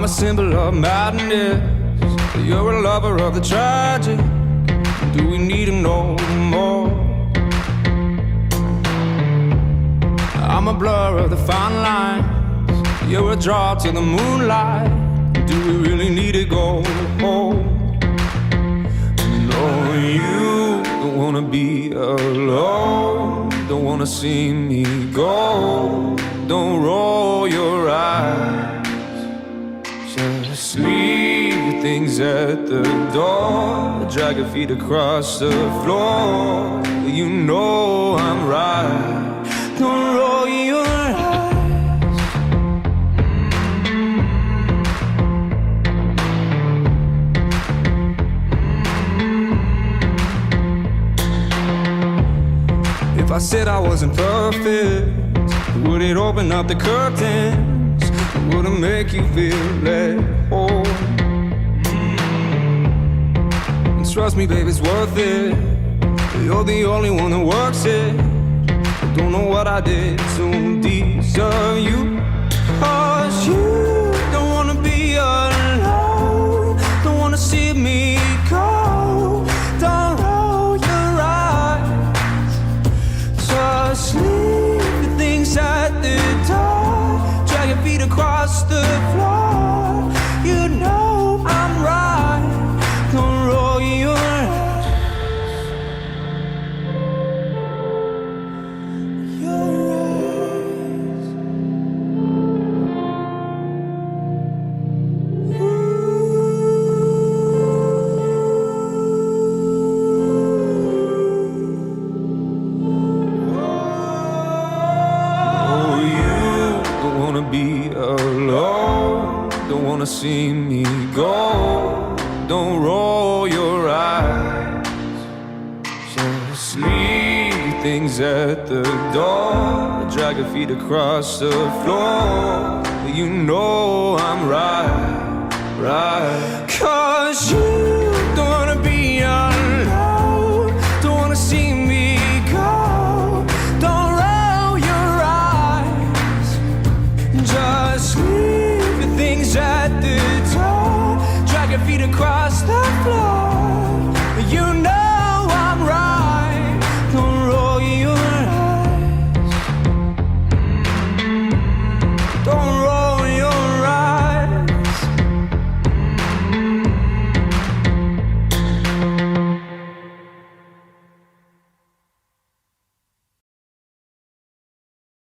I'm a symbol of madness. You're a lover of the tragic. Do we need to know more? I'm a blur of the fine lines. You're a drop to the moonlight. Do we really need to go home? No, you don't wanna be alone. Don't wanna see me go. Don't roll your eyes. Just leave your things at the door. Drag your feet across the floor. You know I'm right. Don't roll your eyes. If I said I wasn't perfect, would it open up the curtains? Would it make you feel at home? And trust me, babe, it's worth it. You're the only one that works it. I don't know what I did to deserve you. 'Cause you don't wanna be alone. Don't wanna see me go. Don't roll your eyes. Just leave the things at the door. Drag your feet across the floor. You know I'm right. Don't roll your eyes. Your eyes. Oh, you don't wanna be alone. Don't wanna see me go. Don't roll your eyes. Just leave your things at the door. Drag your feet across the floor. You know I'm right, right. 'Cause you